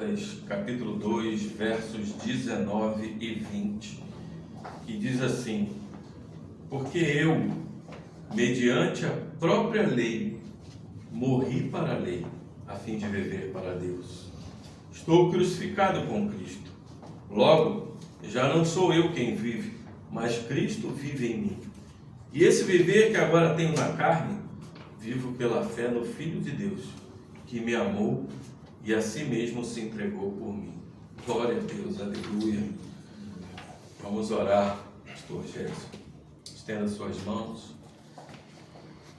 Gálatas, capítulo 2, versos 19 e 20, que diz assim: porque eu, mediante a própria lei, morri para a lei, a fim de viver para Deus. Estou crucificado com Cristo. Logo, já não sou eu quem vive, mas Cristo vive em mim. E esse viver que agora tenho na carne, vivo pela fé no Filho de Deus, que me amou e a si mesmo se entregou por mim. Glória a Deus, aleluia. Vamos orar, pastor Gerson. Estenda suas mãos.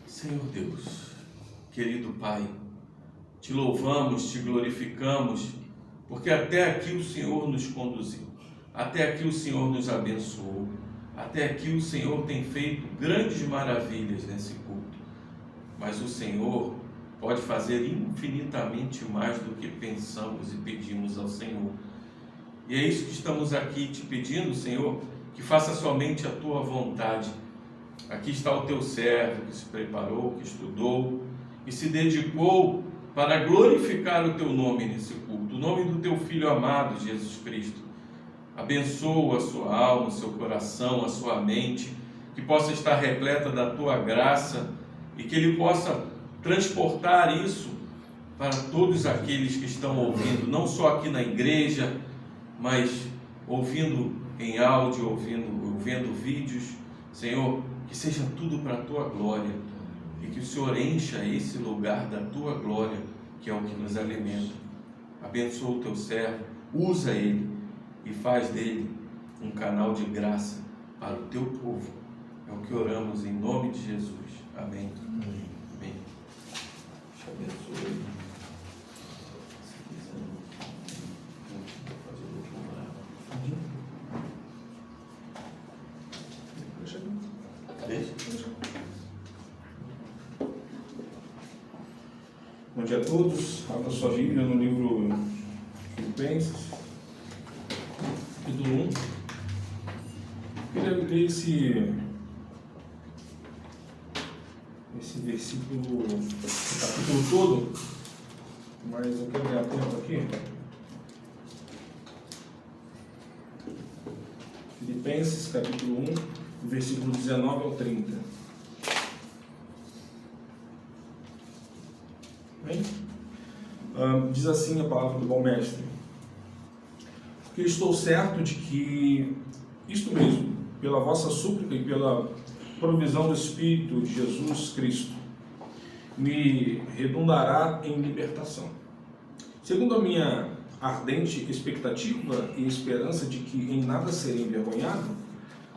Senhor Deus, querido Pai, te louvamos, te glorificamos, porque até aqui o Senhor nos conduziu, até aqui o Senhor nos abençoou, até aqui o Senhor tem feito grandes maravilhas nesse culto, mas o Senhor pode fazer infinitamente mais do que pensamos e pedimos ao Senhor. E é isso que estamos aqui te pedindo, Senhor, que faça somente a tua vontade. Aqui está o teu servo que se preparou, que estudou e se dedicou para glorificar o teu nome nesse culto, o nome do teu Filho amado, Jesus Cristo. Abençoa a sua alma, o seu coração, a sua mente, que possa estar repleta da tua graça e que ele possa transportar isso para todos aqueles que estão ouvindo, não só aqui na igreja, mas ouvindo em áudio, ouvindo vídeos. Senhor, que seja tudo para a tua glória e que o Senhor encha esse lugar da tua glória, que é o que nos alimenta. Abençoa o teu servo, usa ele e faz dele um canal de graça para o teu povo. É o que oramos em nome de Jesus. Amém. Amém. Amém. Te abençoe. Bom dia a todos. Abra sua Bíblia no livro Filipenses, capítulo 1. Eu queria ler esse versículo, esse capítulo todo, mas eu quero ganhar tempo aqui. Filipenses, capítulo 1, versículo 19 ao 30. Diz assim a palavra do bom mestre: porque estou certo de que isto mesmo, pela vossa súplica e pela provisão do Espírito de Jesus Cristo, me redundará em libertação, segundo a minha ardente expectativa e esperança de que em nada serei envergonhado,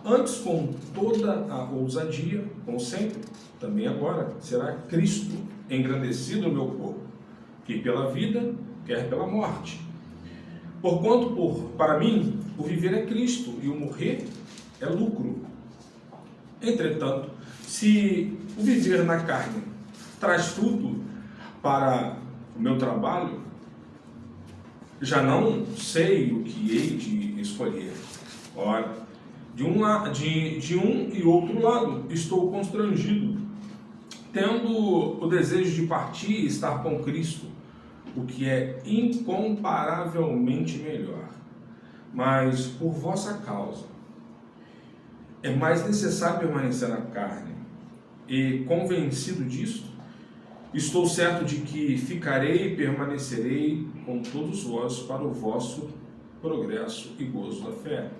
antes com toda a ousadia, como sempre, também agora, será Cristo engrandecido no meu corpo, que pela vida, quer pela morte. Porquanto, para mim, o viver é Cristo e o morrer é lucro. Entretanto, se o viver na carne traz fruto para o meu trabalho, já não sei o que hei de escolher. Ora, de um e outro lado, estou constrangido, tendo o desejo de partir e estar com Cristo, o que é incomparavelmente melhor. Mas por vossa causa é mais necessário permanecer na carne, e convencido disto, estou certo de que ficarei e permanecerei com todos vós para o vosso progresso e gozo da fé,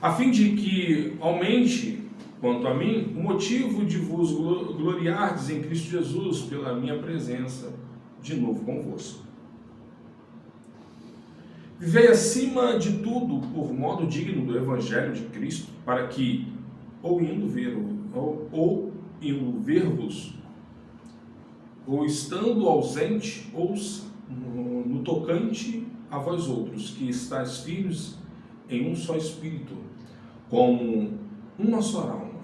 a fim de que aumente, quanto a mim, o motivo de vos gloriardes em Cristo Jesus pela minha presença de novo convosco. Vivei acima de tudo por modo digno do Evangelho de Cristo, para que, ou indo ver-vos, ou estando ausente, ouça no tocante a vós outros, que estáis firmes em um só espírito, como uma só alma,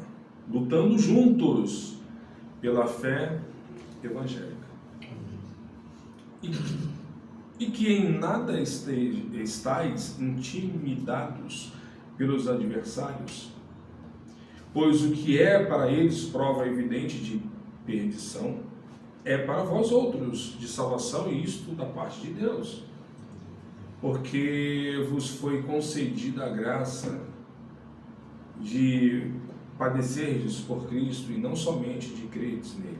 lutando juntos pela fé evangélica. E que em nada estáis intimidados pelos adversários, pois o que é para eles prova evidente de perdição, é para vós outros de salvação, e isto da parte de Deus, porque vos foi concedida a graça de padecerdes por Cristo e não somente de crerdes nele,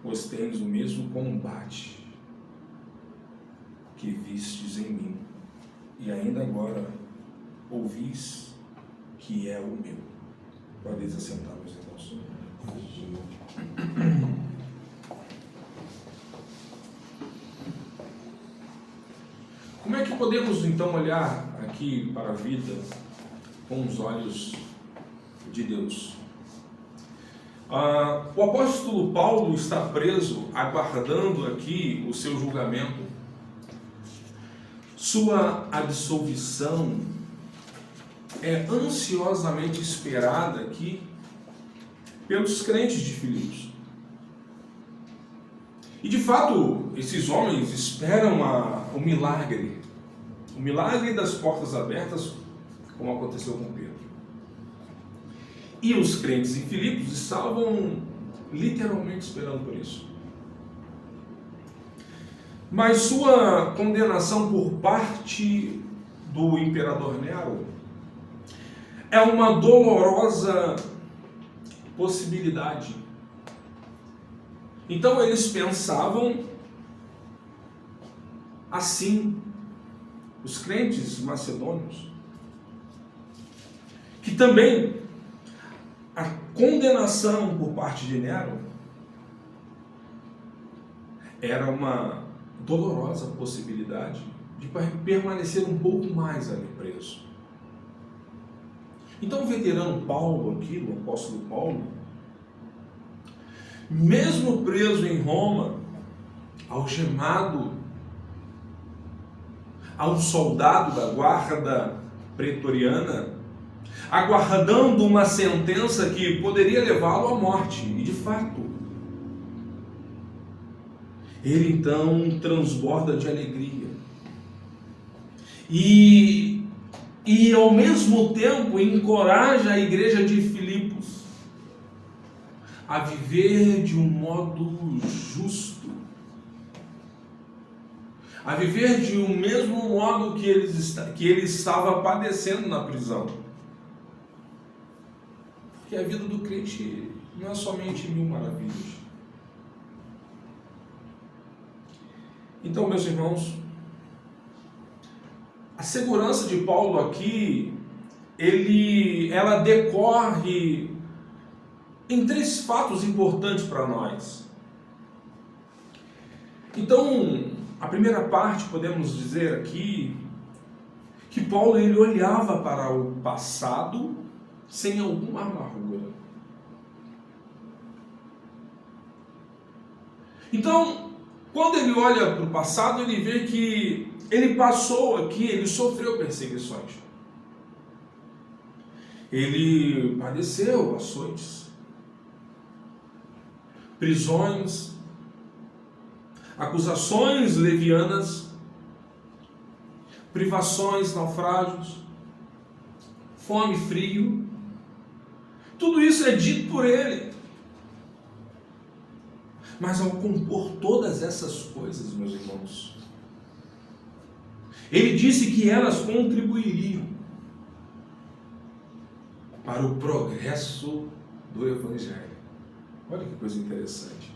pois tendes o mesmo combate que vistes em mim, e ainda agora ouvis que é o meu. Podeis assentar, meus irmãos. Como é que podemos então olhar aqui para a vida com os olhos de Deus? O apóstolo Paulo está preso, aguardando aqui o seu julgamento. Sua absolvição é ansiosamente esperada aqui pelos crentes de Filipos. E de fato, esses homens esperam o milagre das portas abertas, como aconteceu com Pedro. E os crentes em Filipos estavam literalmente esperando por isso. Mas sua condenação por parte do imperador Nero é uma dolorosa possibilidade. Então eles pensavam assim, os crentes macedônios, que também a condenação por parte de Nero era uma dolorosa possibilidade de permanecer um pouco mais ali preso. Então o veterano Paulo aqui, o apóstolo Paulo, mesmo preso em Roma, algemado a um soldado da guarda pretoriana, aguardando uma sentença que poderia levá-lo à morte, e de fato, ele então transborda de alegria. E ao mesmo tempo encoraja a igreja de Filipos a viver de um modo justo, a viver de um mesmo modo que ele estava padecendo na prisão. Porque a vida do crente não é somente mil maravilhas. Então, meus irmãos, a segurança de Paulo aqui, ela decorre em três fatos importantes para nós. Então, a primeira parte, podemos dizer aqui, que Paulo ele olhava para o passado sem alguma amargura. Então, quando ele olha para o passado, ele vê que ele passou aqui, ele sofreu perseguições. Ele padeceu açoites, prisões, acusações levianas, privações, naufrágios, fome, frio. Tudo isso é dito por ele. Mas ao compor todas essas coisas, meus irmãos, ele disse que elas contribuiriam para o progresso do Evangelho. Olha que coisa interessante.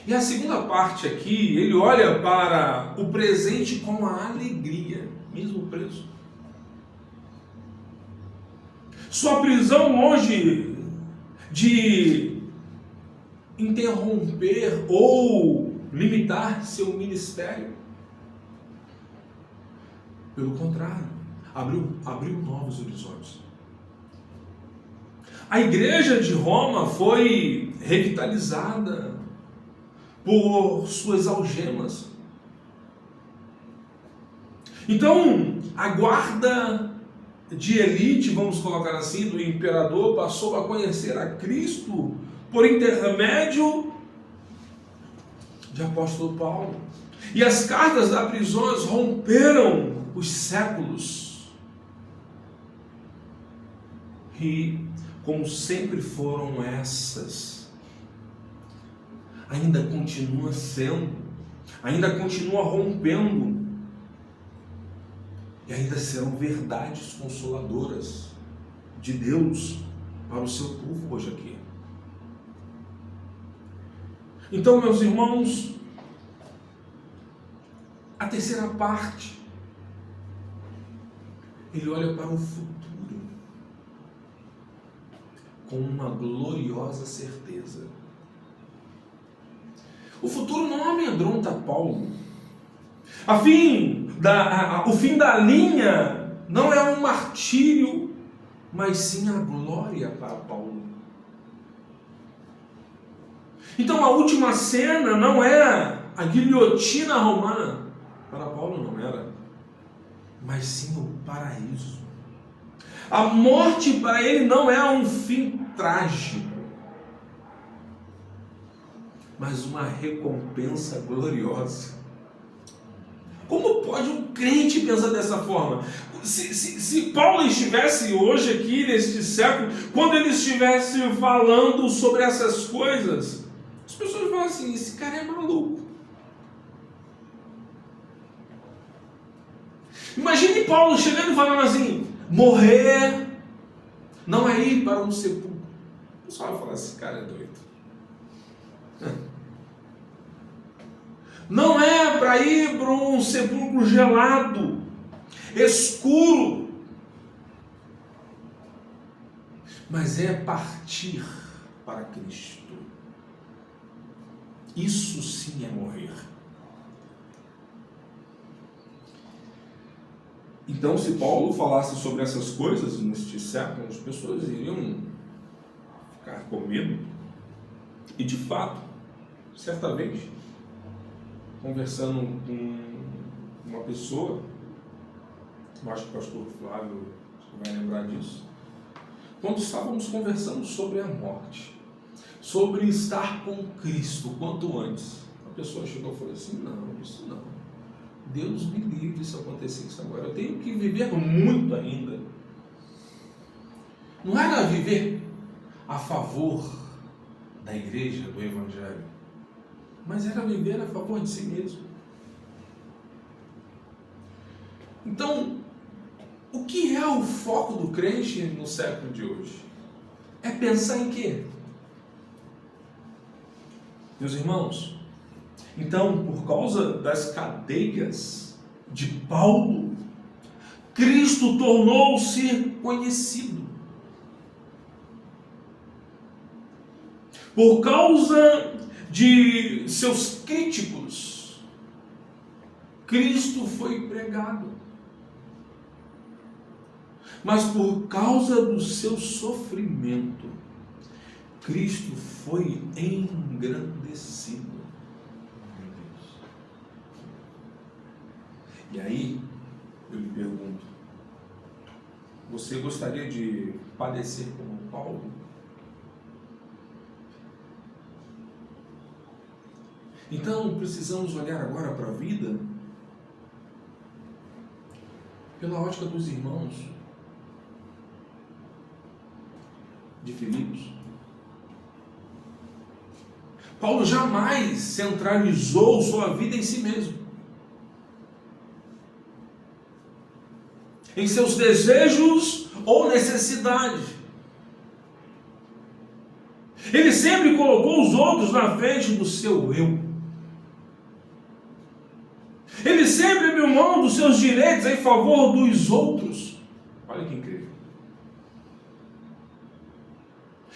E a segunda parte aqui, ele olha para o presente com a alegria, mesmo preso. Sua prisão, longe de interromper ou limitar seu ministério, pelo contrário, abriu novos horizontes. A igreja de Roma foi revitalizada por suas algemas. Então, a guarda de elite, vamos colocar assim, do imperador, passou a conhecer a Cristo por intermédio de apóstolo Paulo. E as cartas das prisões romperam os séculos. E, como sempre foram essas, ainda continua sendo, ainda continua rompendo E ainda serão verdades consoladoras de Deus para o seu povo hoje aqui. Então, meus irmãos, a terceira parte, ele olha para o futuro com uma gloriosa certeza. O futuro não amedronta Paulo. O fim da linha não é um martírio, mas sim a glória para Paulo. Então a última cena não é a guilhotina romana. Para Paulo não era, mas sim o paraíso. A morte para ele não é um fim trágico, mas uma recompensa gloriosa. Como pode um crente pensar dessa forma? Se Paulo estivesse hoje aqui, neste século, quando ele estivesse falando sobre essas coisas, as pessoas falam assim, esse cara é maluco. Imagine Paulo chegando e falando assim, morrer não é ir para um sepulcro. O pessoal vai falar, esse cara é doido. Não é para ir para um sepulcro gelado, escuro, mas é partir para Cristo. Isso sim é morrer. Então, se Paulo falasse sobre essas coisas neste século, as pessoas iriam ficar com medo. E de fato, certa vez, conversando com uma pessoa, eu acho que o pastor Flávio vai lembrar disso, quando estávamos conversando sobre a morte, sobre estar com Cristo quanto antes, a pessoa chegou e falou assim, não, isso não, Deus me livre se acontecer isso agora, eu tenho que viver muito ainda. Não era viver a favor da igreja, do evangelho, mas era viver a favor de si mesmo. Então, o que é o foco do crente no século de hoje? É pensar em quê? Meus irmãos, então, por causa das cadeias de Paulo, Cristo tornou-se conhecido. Por causa de seus críticos, Cristo foi pregado. Mas por causa do seu sofrimento, Cristo foi engrandecido. E aí, eu lhe pergunto, você gostaria de padecer como Paulo? Então, precisamos olhar agora para a vida pela ótica dos irmãos de Filipos. Paulo jamais centralizou sua vida em si mesmo, em seus desejos ou necessidades. Ele sempre colocou os outros na frente do seu eu. Ele sempre abriu mão dos seus direitos em favor dos outros. Olha que incrível.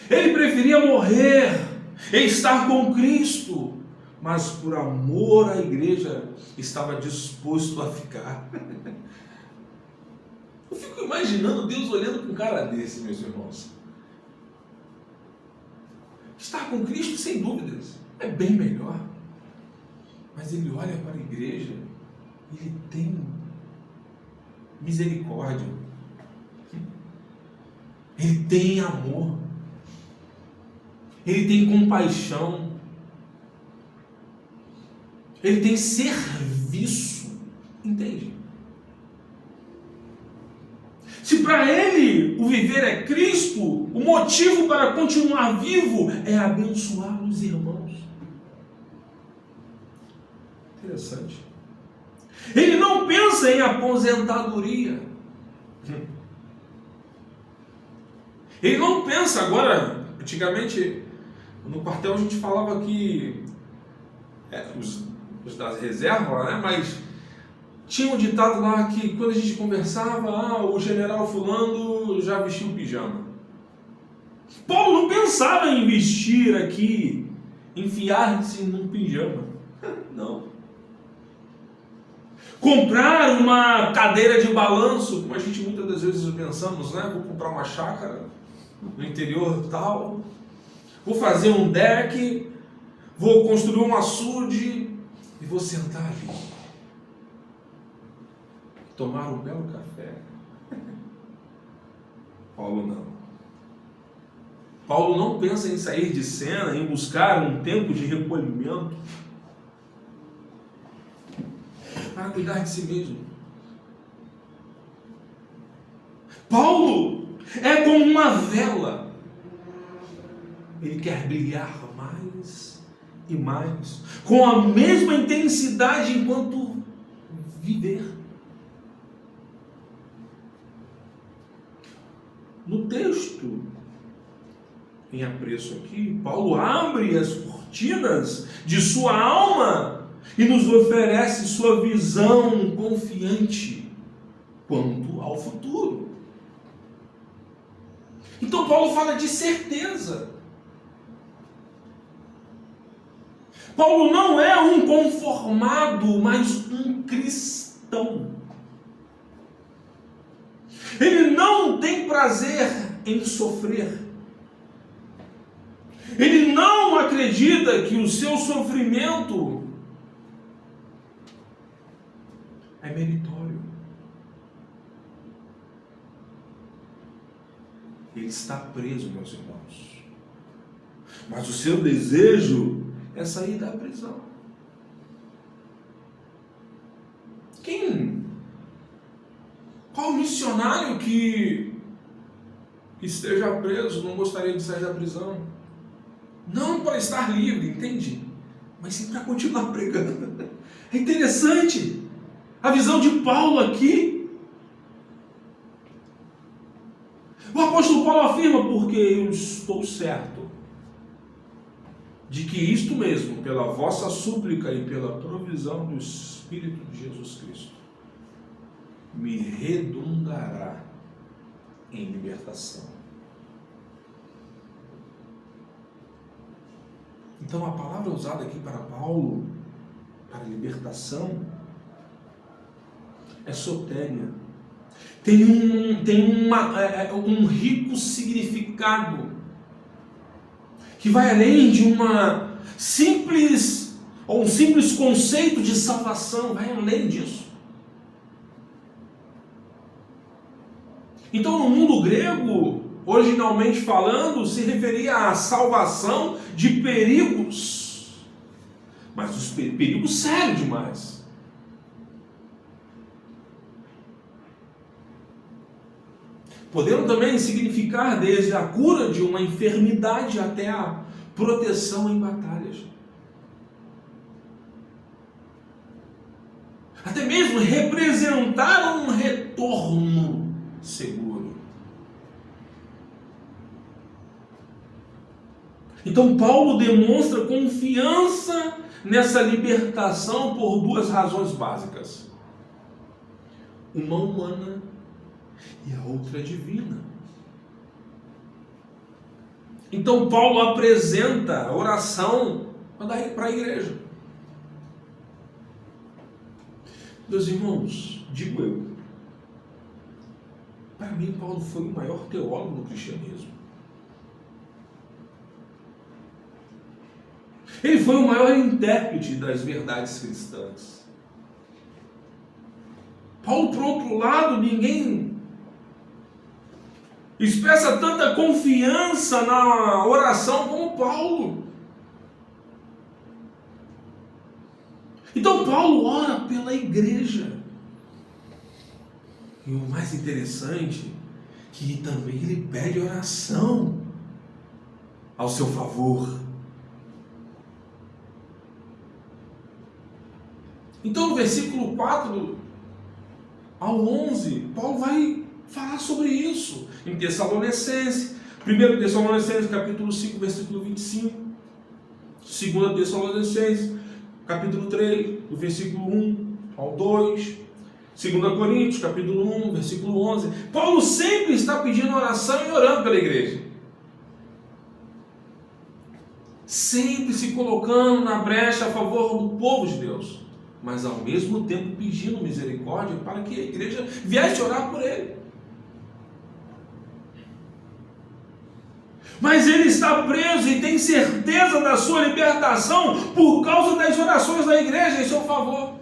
Ele preferia morrer e estar com Cristo, mas por amor à igreja estava disposto a ficar. Eu fico imaginando Deus olhando para um cara desse, meus irmãos. Estar com Cristo, sem dúvidas, é bem melhor. Mas ele olha para a igreja, ele tem misericórdia, ele tem amor, ele tem compaixão, ele tem serviço, entende? Se para ele o viver é Cristo, o motivo para continuar vivo é abençoar os irmãos. Interessante. Ele não pensa pensa em aposentadoria. Ele não pensa agora. Antigamente, no quartel a gente falava que os das reservas, né? Mas tinha um ditado lá que quando a gente conversava, o general fulano já vestiu pijama. Paulo não pensava em vestir aqui, enfiar-se num pijama. Não. Comprar uma cadeira de balanço, como a gente muitas das vezes pensamos, né? Vou comprar uma chácara no interior tal, vou fazer um deck, vou construir um açude e vou sentar ali, tomar um belo café. Paulo não. Paulo não pensa em sair de cena, em buscar um tempo de recolhimento para cuidar de si mesmo. Paulo é como uma vela. Ele quer brilhar mais e mais, com a mesma intensidade enquanto viver. No texto em apreço aqui, Paulo abre as cortinas de sua alma e nos oferece sua visão confiante quanto ao futuro. Então Paulo fala de certeza. Paulo não é um conformado, mas um cristão. Ele não tem prazer em sofrer. Ele não acredita que o seu sofrimento é meritório. Ele está preso, meus irmãos. Mas o seu desejo é sair da prisão. Qual missionário que esteja preso não gostaria de sair da prisão? Não para estar livre, entende? Mas sim para continuar pregando. É interessante a visão de Paulo aqui. O apóstolo Paulo afirma: porque eu estou certo de que isto mesmo, pela vossa súplica e pela provisão do Espírito de Jesus Cristo, me redundará em libertação. Então a palavra usada aqui para Paulo, para libertação, é sotéria. Tem um rico significado que vai além de um simples conceito de salvação, vai além disso. Então, no mundo grego, originalmente falando, se referia à salvação de perigos, mas os perigos sérios demais. Podendo também significar desde a cura de uma enfermidade até a proteção em batalhas. Até mesmo representar um retorno seguro. Então Paulo demonstra confiança nessa libertação por duas razões básicas: uma humana e a outra divina. Então Paulo apresenta a oração para a igreja. Meus irmãos, digo eu, para mim Paulo foi o maior teólogo do cristianismo. Ele foi o maior intérprete das verdades cristãs. Paulo, por outro lado, ninguém expressa tanta confiança na oração como Paulo. Então Paulo ora pela igreja. E o mais interessante, que também ele pede oração ao seu favor. Então no versículo 4 ao 11, Paulo vai falar sobre isso. Em Tessalonicenses, 1 Tessalonicenses, capítulo 5, versículo 25. 2 Tessalonicenses, capítulo 3, do versículo 1 ao 2. 2 Coríntios, capítulo 1, versículo 11. Paulo sempre está pedindo oração e orando pela igreja. Sempre se colocando na brecha a favor do povo de Deus, mas ao mesmo tempo pedindo misericórdia para que a igreja viesse orar por ele. Mas ele está preso e tem certeza da sua libertação por causa das orações da igreja em seu favor.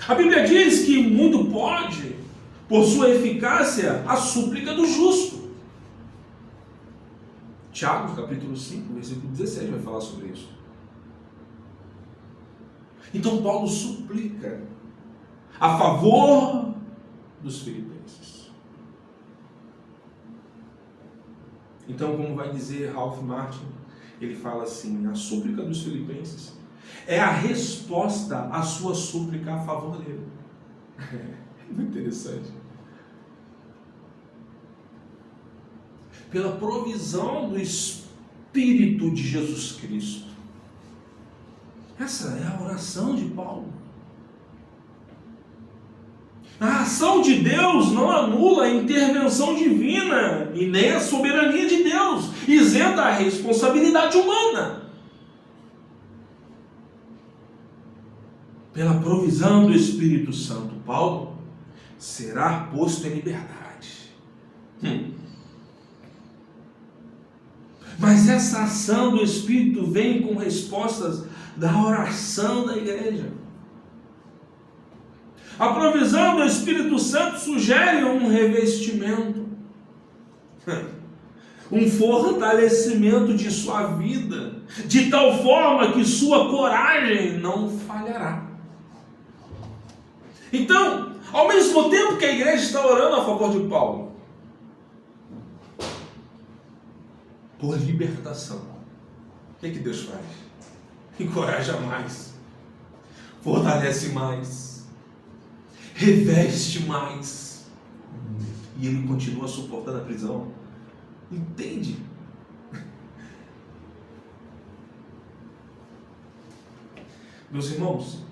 A Bíblia diz que muito pode, por sua eficácia, a súplica do justo. Tiago, capítulo 5, versículo 16, vai falar sobre isso. Então Paulo suplica a favor dos filipenses. Então, como vai dizer Ralph Martin, ele fala assim: a súplica dos filipenses é a resposta à sua súplica a favor dele. É muito interessante. Pela provisão do Espírito de Jesus Cristo. Essa é a oração de Paulo. A ação de Deus não anula a intervenção divina e nem a soberania de Deus, isenta a responsabilidade humana. Pela provisão do Espírito Santo, Paulo será posto em liberdade. Mas essa ação do Espírito vem com respostas da oração da igreja. A provisão do Espírito Santo sugere um revestimento, um fortalecimento de sua vida, de tal forma que sua coragem não falhará. Então, ao mesmo tempo que a igreja está orando a favor de Paulo, por libertação, o que Deus faz? Encoraja mais, fortalece mais, reveste mais, e ele continua suportando a prisão. Entende? Meus irmãos,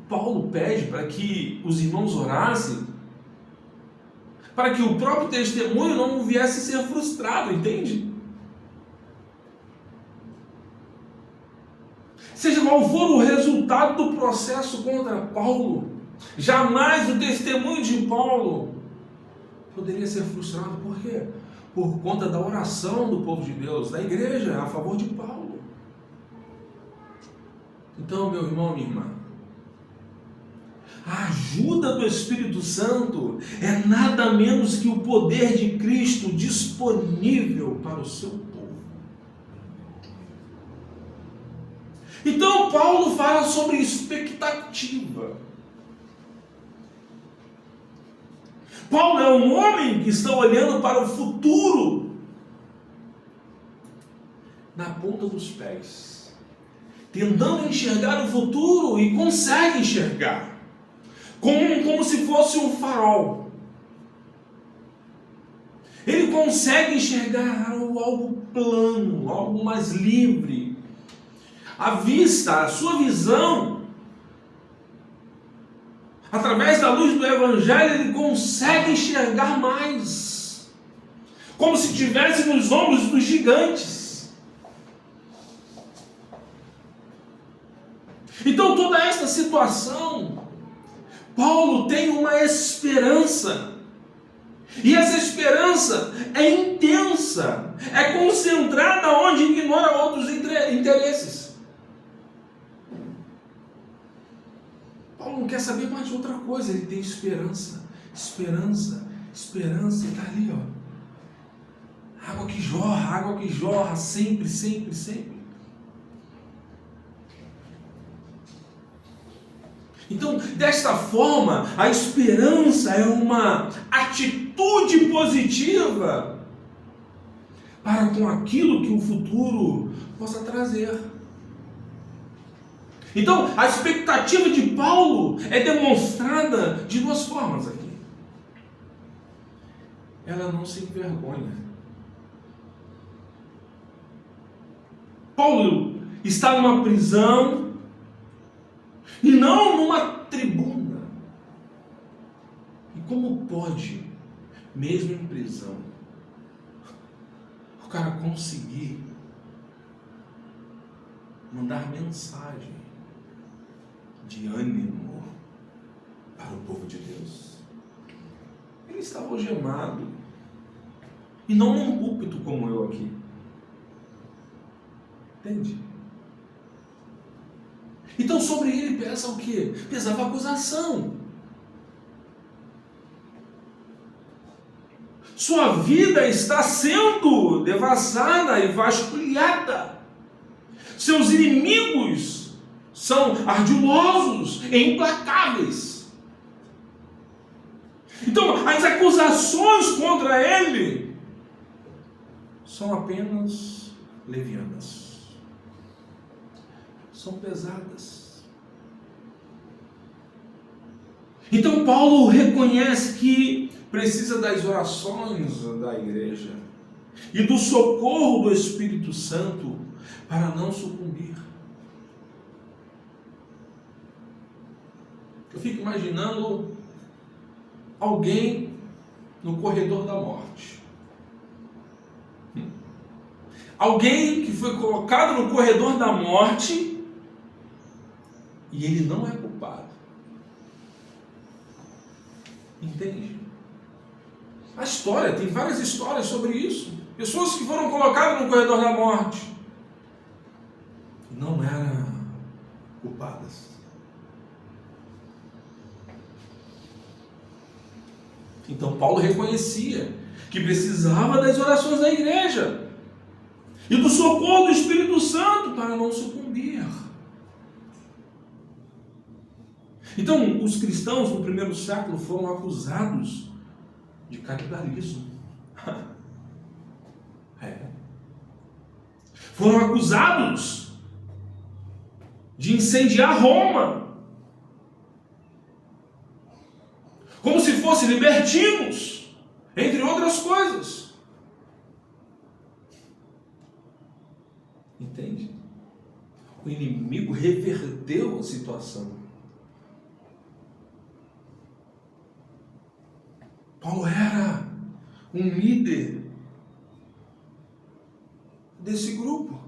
Paulo pede para que os irmãos orassem, para que o próprio testemunho não viesse a ser frustrado, entende? Seja qual for o resultado do processo contra Paulo, jamais o testemunho de Paulo poderia ser frustrado. Por quê? Por conta da oração do povo de Deus, da igreja, a favor de Paulo. Então, meu irmão, minha irmã, a ajuda do Espírito Santo é nada menos que o poder de Cristo disponível para o seu povo. Então Paulo fala sobre expectativa. Paulo é um homem que está olhando para o futuro na ponta dos pés, tentando enxergar o futuro, e consegue enxergar como se fosse um farol. Ele consegue enxergar algo plano, algo mais livre. A vista, a sua visão, através da luz do Evangelho, ele consegue enxergar mais, como se estivesse nos ombros dos gigantes. Então, toda esta situação, Paulo tem uma esperança, e essa esperança é intensa, é concentrada onde ignora outros interesses. Paulo não quer saber mais de outra coisa, ele tem esperança, esperança, esperança, e está ali, ó. Água que jorra, sempre, sempre, sempre. Então, desta forma, a esperança é uma atitude positiva para com aquilo que o futuro possa trazer. Então, a expectativa de Paulo é demonstrada de duas formas aqui. Ela não se envergonha. Paulo está numa prisão e não numa tribuna. E como pode, mesmo em prisão, o cara conseguir mandar mensagem de ânimo para o povo de Deus? Ele estava algemado, e não num púlpito como eu aqui. Entende? Então sobre ele pesa o quê? Pesava a acusação. Sua vida está sendo devassada e vasculhada. Seus inimigos são ardilosos e implacáveis. Então, as acusações contra ele são apenas levianas. São pesadas. Então, Paulo reconhece que precisa das orações da igreja e do socorro do Espírito Santo para não sucumbir. Eu fico imaginando alguém no corredor da morte. Alguém que foi colocado no corredor da morte e ele não é culpado. Entende? A história, tem várias histórias sobre isso. Pessoas que foram colocadas no corredor da morte e não eram culpadas. Então Paulo reconhecia que precisava das orações da igreja e do socorro do Espírito Santo para não sucumbir. Então, os cristãos no primeiro século foram acusados de canibalismo. Foram acusados de incendiar Roma, como se fossem libertinos, entre outras coisas. Entende? O inimigo reverteu a situação. Paulo era um líder desse grupo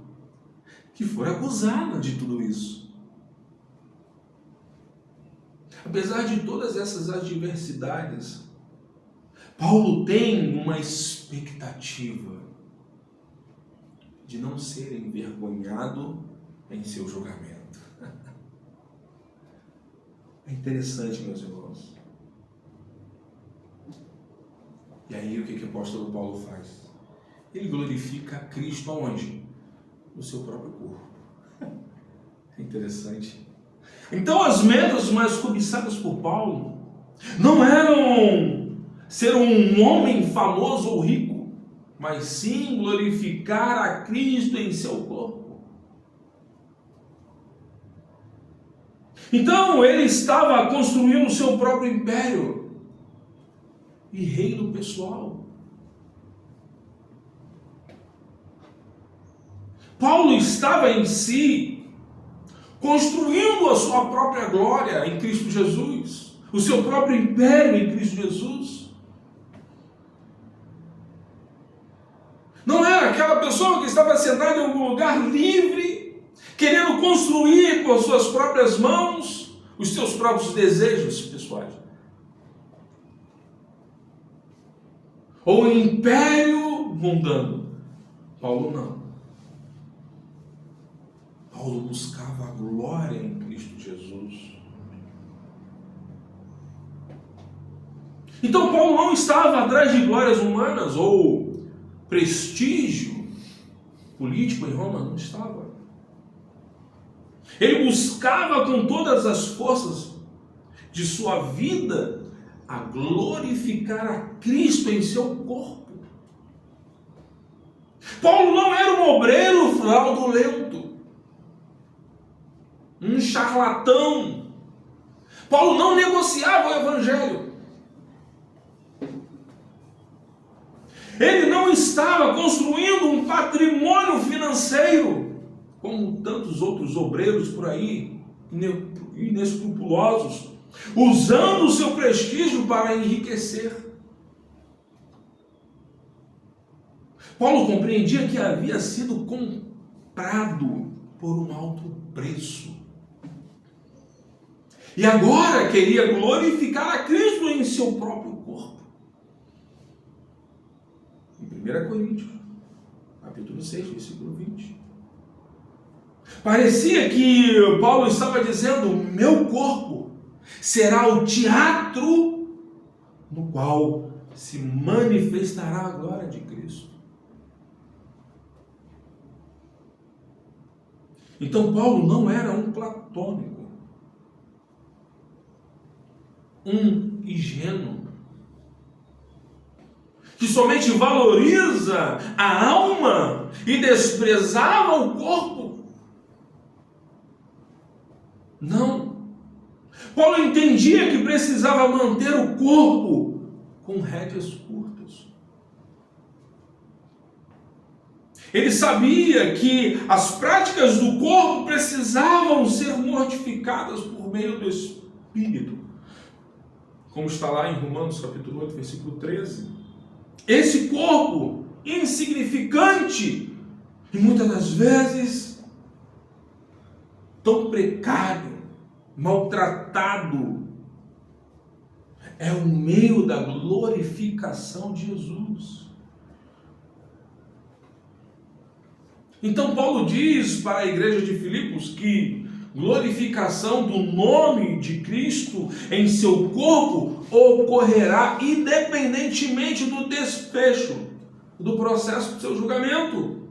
que foi acusado de tudo isso. Apesar de todas essas adversidades, Paulo tem uma expectativa de não ser envergonhado em seu julgamento. É interessante, meus irmãos. E aí o que o apóstolo Paulo faz? Ele glorifica a Cristo aonde? No seu próprio corpo. É interessante. Então as metas mais cobiçadas por Paulo não eram ser um homem famoso ou rico, mas sim glorificar a Cristo em seu corpo. Então ele estava construindo o seu próprio império e reino pessoal. Paulo estava em si construindo a sua própria glória em Cristo Jesus, o seu próprio império em Cristo Jesus. Não era aquela pessoa que estava sentada em algum lugar livre, querendo construir com as suas próprias mãos os seus próprios desejos pessoais. Ou um império mundano. Paulo não. Paulo buscava a glória em Cristo Jesus. Então Paulo não estava atrás de glórias humanas ou prestígio político em Roma, não estava. Ele buscava com todas as forças de sua vida a glorificar a Cristo em seu corpo. Paulo não era um obreiro fraudulento. um charlatão. Paulo não negociava o evangelho. Ele não estava construindo um patrimônio financeiro, como tantos outros obreiros por aí, inescrupulosos, usando o seu prestígio para enriquecer. Paulo compreendia que havia sido comprado por um alto preço. E agora queria glorificar a Cristo em seu próprio corpo. Em 1 Coríntios, capítulo 6, versículo 20. Parecia que Paulo estava dizendo: meu corpo será o teatro no qual se manifestará a glória de Cristo. Então Paulo não era um platônico, um ingênuo, que somente valoriza a alma e desprezava o corpo. Não. Paulo entendia que precisava manter o corpo com rédeas curtas. Ele sabia que as práticas do corpo precisavam ser mortificadas por meio do Espírito, como está lá em Romanos capítulo 8, versículo 13. Esse corpo insignificante e muitas das vezes tão precário, maltratado, é o meio da glorificação de Jesus. Então Paulo diz para a igreja de Filipos que glorificação do nome de Cristo em seu corpo ocorrerá independentemente do desfecho do processo do seu julgamento.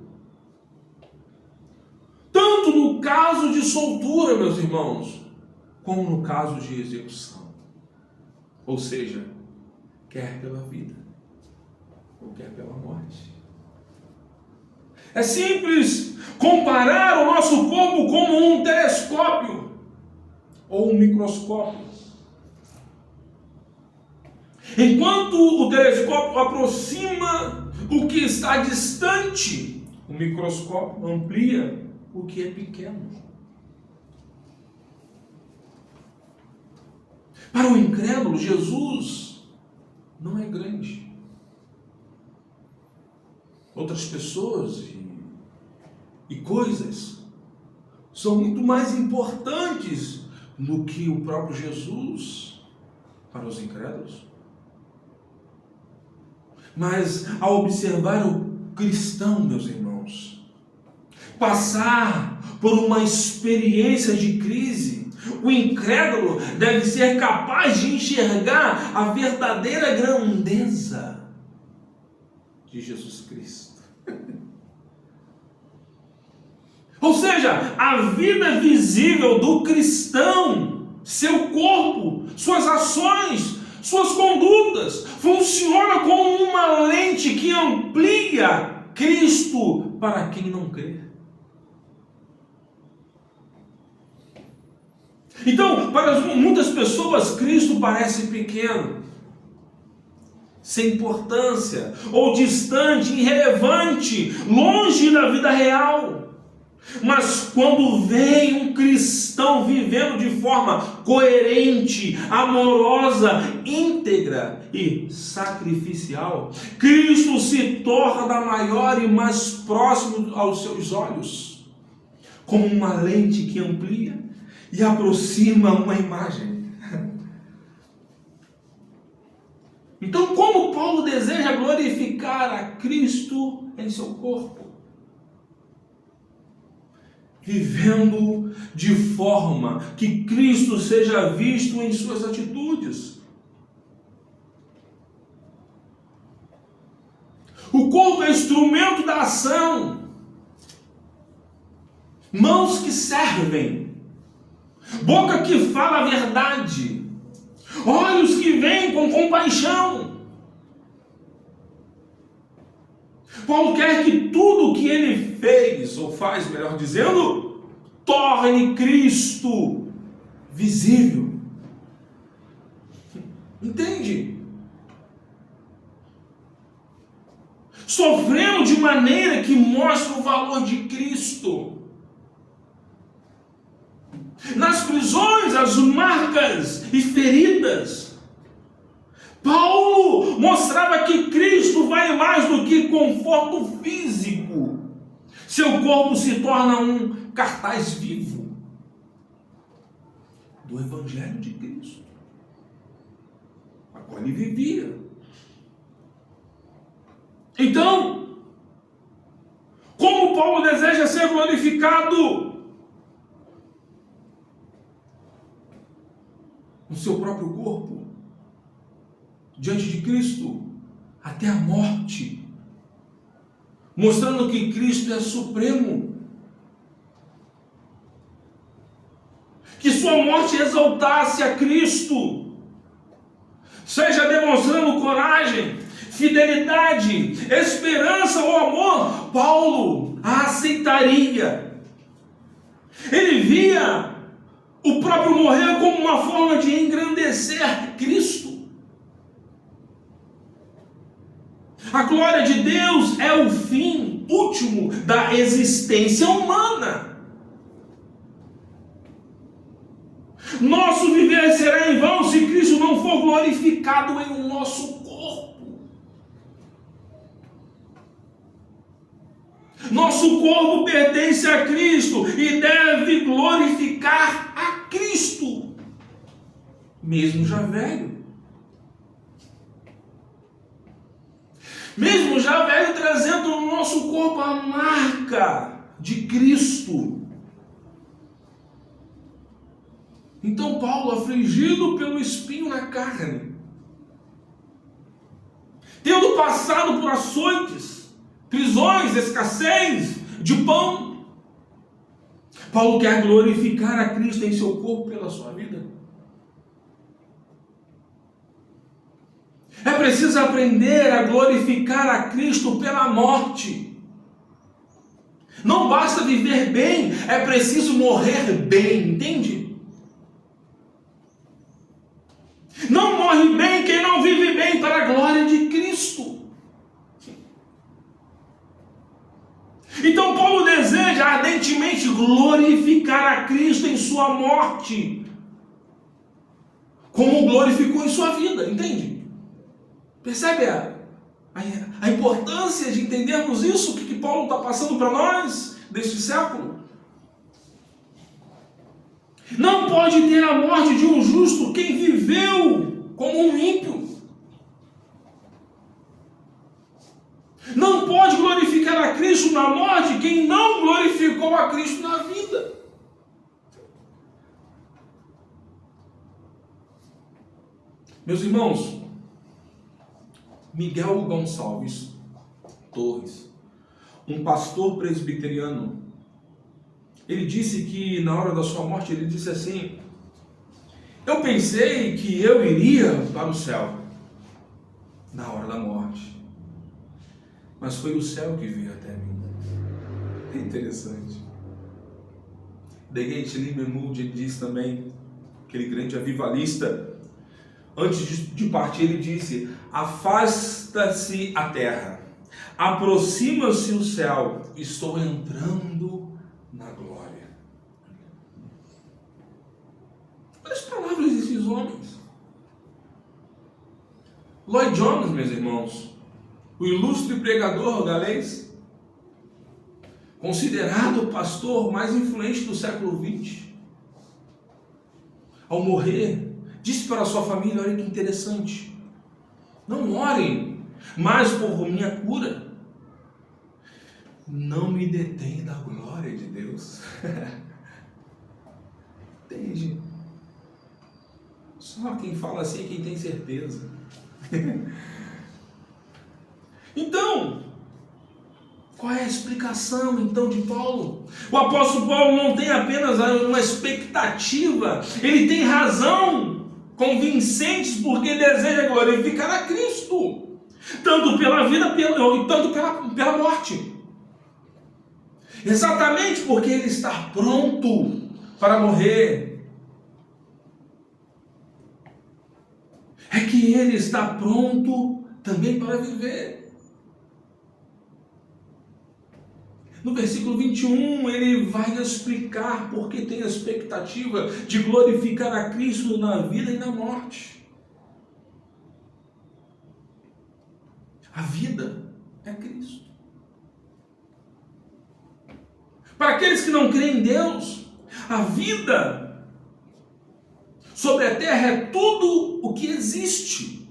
Tanto no caso de soltura, meus irmãos, como no caso de execução. Ou seja, quer pela vida ou quer pela morte. É simples comparar o nosso corpo como um telescópio ou um microscópio. Enquanto o telescópio aproxima o que está distante, o microscópio amplia o que é pequeno. Para o incrédulo, Jesus não é grande. Outras pessoas e coisas são muito mais importantes do que o próprio Jesus para os incrédulos. Mas ao observar o cristão, meus irmãos, passar por uma experiência de crise, o incrédulo deve ser capaz de enxergar a verdadeira grandeza de Jesus Cristo. Ou seja, a vida visível do cristão, seu corpo, suas ações, suas condutas, funciona como uma lente que amplia Cristo para quem não crê. Então, para muitas pessoas, Cristo parece pequeno, sem importância, ou distante, irrelevante, longe da vida real. Mas quando vem um cristão vivendo de forma coerente, amorosa, íntegra e sacrificial, Cristo se torna maior e mais próximo aos seus olhos, como uma lente que amplia e aproxima uma imagem. Então, como Paulo deseja glorificar a Cristo em seu corpo? Vivendo de forma que Cristo seja visto em suas atitudes. O corpo é instrumento da ação, mãos que servem, boca que fala a verdade, olhos que veem com compaixão. Paulo quer que tudo o que ele fez, ou faz, melhor dizendo, torne Cristo visível. Entende? Sofrendo de maneira que mostre o valor de Cristo. Nas prisões, as marcas e feridas, Paulo mostrava que Cristo vale mais do que conforto físico. Seu corpo se torna um cartaz vivo do Evangelho de Cristo, a qual ele vivia. Então, como Paulo deseja ser glorificado no seu próprio corpo, diante de Cristo, até a morte, mostrando que Cristo é supremo, que sua morte exaltasse a Cristo, seja demonstrando coragem, fidelidade, esperança ou amor, Paulo a aceitaria. Ele via o próprio morrer como uma forma de engrandecer Cristo. A glória de Deus é o fim último da existência humana. Nosso viver será em vão se Cristo não for glorificado em o nosso corpo. Nosso corpo pertence a Cristo e deve glorificar a Cristo, mesmo já velho. Mesmo já velho, trazendo no nosso corpo a marca de Cristo. Então Paulo, afligido pelo espinho na carne, tendo passado por açoites, prisões, escassez de pão, Paulo quer glorificar a Cristo em seu corpo pela sua vida. É preciso aprender a glorificar a Cristo pela morte. Não basta viver bem, é preciso morrer bem, entende? Não morre bem quem não vive bem para a glória de Cristo. Então Paulo deseja ardentemente glorificar a Cristo em sua morte, como glorificou em sua vida, entende? Percebe a importância de entendermos isso, que Paulo está passando para nós deste século? Não pode ter a morte de um justo quem viveu como um ímpio. Não pode glorificar a Cristo na morte quem não glorificou a Cristo na vida. Meus irmãos, Miguel Gonçalves Torres, um pastor presbiteriano, ele disse que na hora da sua morte, ele disse assim: eu pensei que eu iria para o céu na hora da morte, mas foi o céu que veio até mim. É interessante. D.H. Limmermuth diz também, aquele grande avivalista, antes de partir ele disse: afasta-se a terra, aproxima-se o céu, estou entrando na glória. Olha as palavras desses homens. Lloyd Jones, meus irmãos, o ilustre pregador galês, considerado o pastor mais influente do século XX, ao morrer, disse para a sua família: olha que interessante, não orem mais por minha cura, não me detém da glória de Deus. Entende? Só quem fala assim é quem tem certeza. Então, qual é a explicação então de Paulo? O apóstolo Paulo não tem apenas uma expectativa, ele tem razão convincentes porque deseja glorificar a Cristo, tanto pela vida tanto pela morte. Exatamente porque ele está pronto para morrer. É que ele está pronto também para viver. No versículo 21, ele vai explicar porque tem a expectativa de glorificar a Cristo na vida e na morte. A vida é Cristo. Para aqueles que não creem em Deus, a vida sobre a terra é tudo o que existe.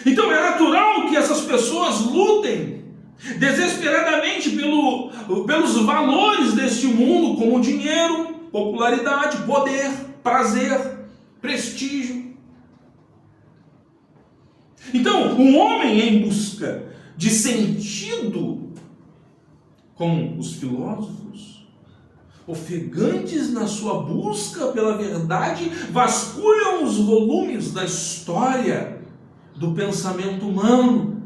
Então é natural que essas pessoas lutem desesperadamente pelos valores deste mundo, como dinheiro, popularidade, poder, prazer, prestígio. Então, o homem em busca de sentido, como os filósofos, ofegantes na sua busca pela verdade, vasculham os volumes da história do pensamento humano,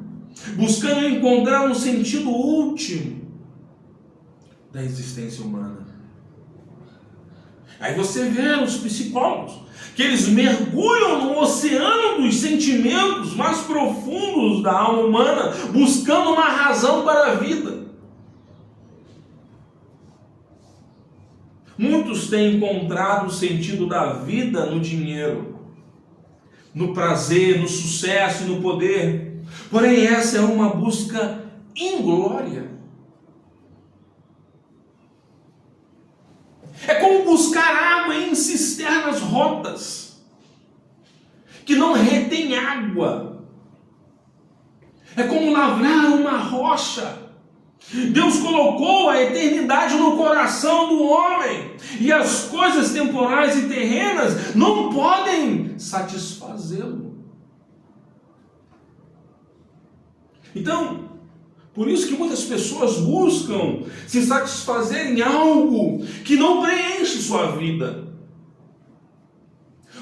buscando encontrar um sentido último da existência humana. Aí você vê os psicólogos, que eles mergulham no oceano dos sentimentos mais profundos da alma humana, buscando uma razão para a vida. Muitos têm encontrado o sentido da vida no dinheiro, no prazer, no sucesso e no poder. Porém, essa é uma busca inglória. É como buscar água em cisternas rotas, que não retém água. É como lavrar uma rocha. Deus colocou a eternidade no coração do homem, e as coisas temporais e terrenas não podem satisfazê-lo. Então, por isso que muitas pessoas buscam se satisfazer em algo que não preenche sua vida.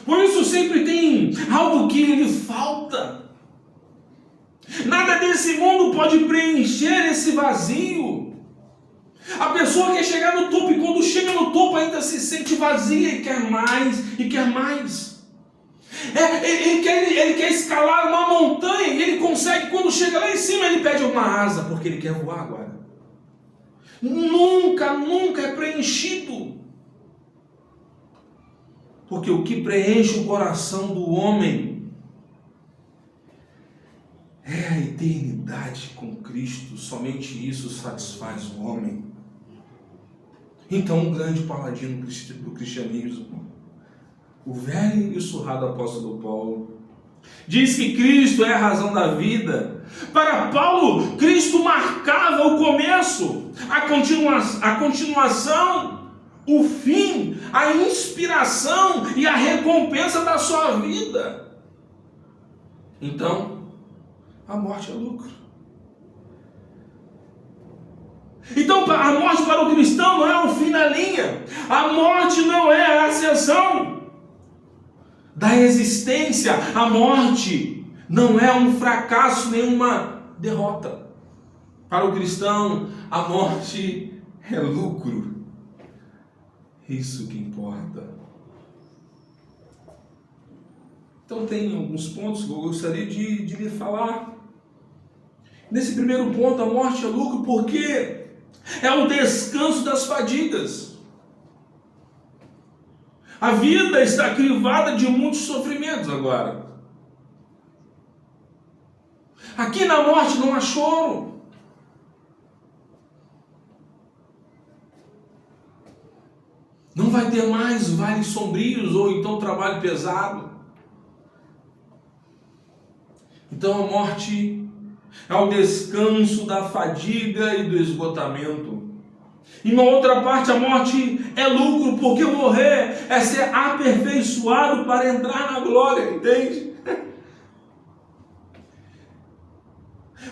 Por isso sempre tem algo que lhe falta. Nada desse mundo pode preencher esse vazio. A pessoa quer chegar no topo, e quando chega no topo ainda se sente vazia e quer mais, e quer mais. Ele quer escalar uma montanha e ele consegue, quando chega lá em cima ele pede uma asa, porque ele quer voar agora. Nunca é preenchido. Porque o que preenche o coração do homem é a eternidade com Cristo. Somente isso satisfaz o homem. Então, um grande paladino do cristianismo, o velho e surrado apóstolo Paulo, diz que Cristo é a razão da vida. Para Paulo, Cristo marcava o começo, a continuação, o fim, a inspiração e a recompensa da sua vida. Então, a morte é lucro. Então, a morte para o cristão não é o fim da linha. A morte não é a ascensão da existência. A morte não é um fracasso, nenhuma derrota. Para o cristão, a morte é lucro. Isso que importa. Então tem alguns pontos que eu gostaria de lhe falar. Nesse primeiro ponto, a morte é lucro porque é o descanso das fadigas. A vida está crivada de muitos sofrimentos agora. Aqui na morte não há choro. Não vai ter mais vales sombrios ou então trabalho pesado. Então a morte é o descanso da fadiga e do esgotamento. Em uma outra parte, a morte é lucro, porque morrer é ser aperfeiçoado para entrar na glória, entende?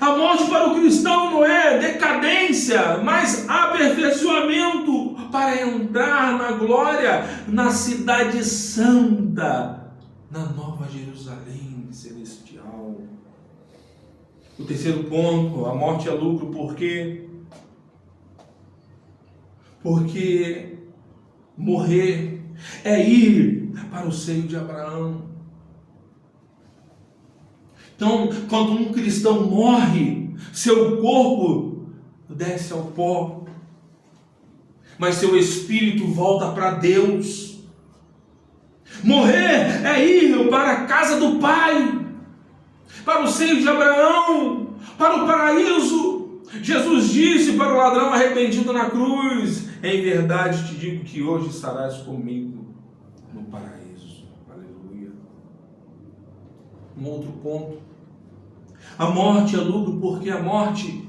A morte para o cristão não é decadência, mas aperfeiçoamento para entrar na glória, na cidade santa, na Nova Jerusalém celestial. O terceiro ponto, a morte é lucro porque Porque morrer é ir para o seio de Abraão. Então, quando um cristão morre, seu corpo desce ao pó, mas seu espírito volta para Deus. Morrer é ir para a casa do Pai, para o seio de Abraão, para o paraíso. Jesus disse para o ladrão arrependido na cruz: em verdade te digo que hoje estarás comigo no paraíso. Aleluia. Um outro ponto. A morte é lucro, porque a morte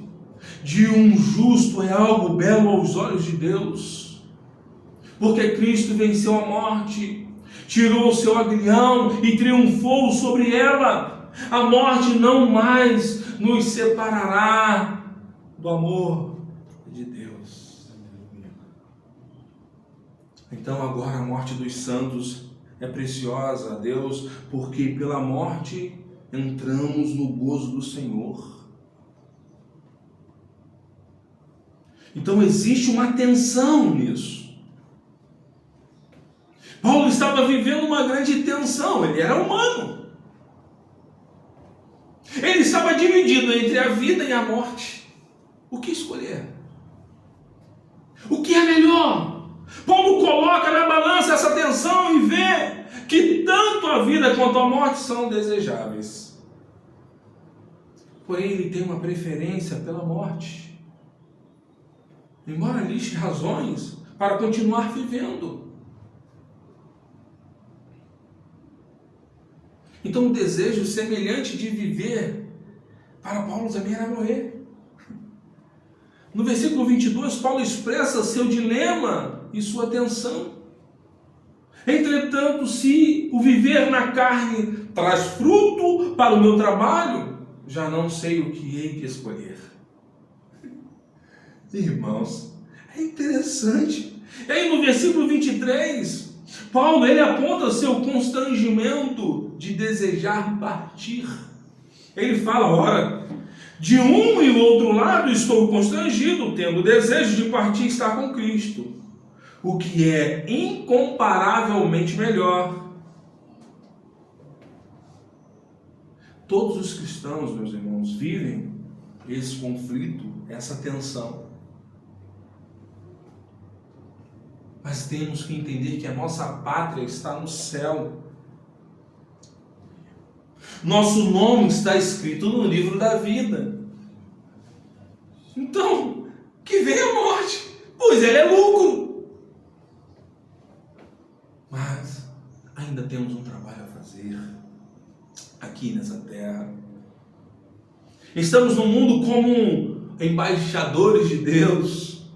de um justo é algo belo aos olhos de Deus. Porque Cristo venceu a morte, tirou o seu aguilhão e triunfou sobre ela. A morte não mais nos separará do amor de Deus. Então agora a morte dos santos é preciosa a Deus, porque pela morte entramos no gozo do Senhor. Então existe uma tensão nisso. Paulo estava vivendo uma grande tensão, ele era humano. Ele estava dividido entre a vida e a morte. O que escolher? O que é melhor? Paulo coloca na balança essa tensão e vê que tanto a vida quanto a morte são desejáveis. Porém, ele tem uma preferência pela morte, embora liste razões para continuar vivendo. Então, o desejo semelhante de viver para Paulo também era morrer. No versículo 22, Paulo expressa seu dilema e sua tensão. Entretanto, se o viver na carne traz fruto para o meu trabalho, já não sei o que hei de escolher. Irmãos, é interessante. E aí no versículo 23, Paulo ele aponta seu constrangimento de desejar partir. Ele fala: ora, de um e outro lado estou constrangido, tendo desejo de partir e estar com Cristo, o que é incomparavelmente melhor. Todos os cristãos, meus irmãos, vivem esse conflito, essa tensão. Mas temos que entender que a nossa pátria está no céu. Nosso nome está escrito no livro da vida. Então, que venha a morte, pois ele é lucro. Mas ainda temos um trabalho a fazer aqui nessa terra. Estamos no mundo como embaixadores de Deus,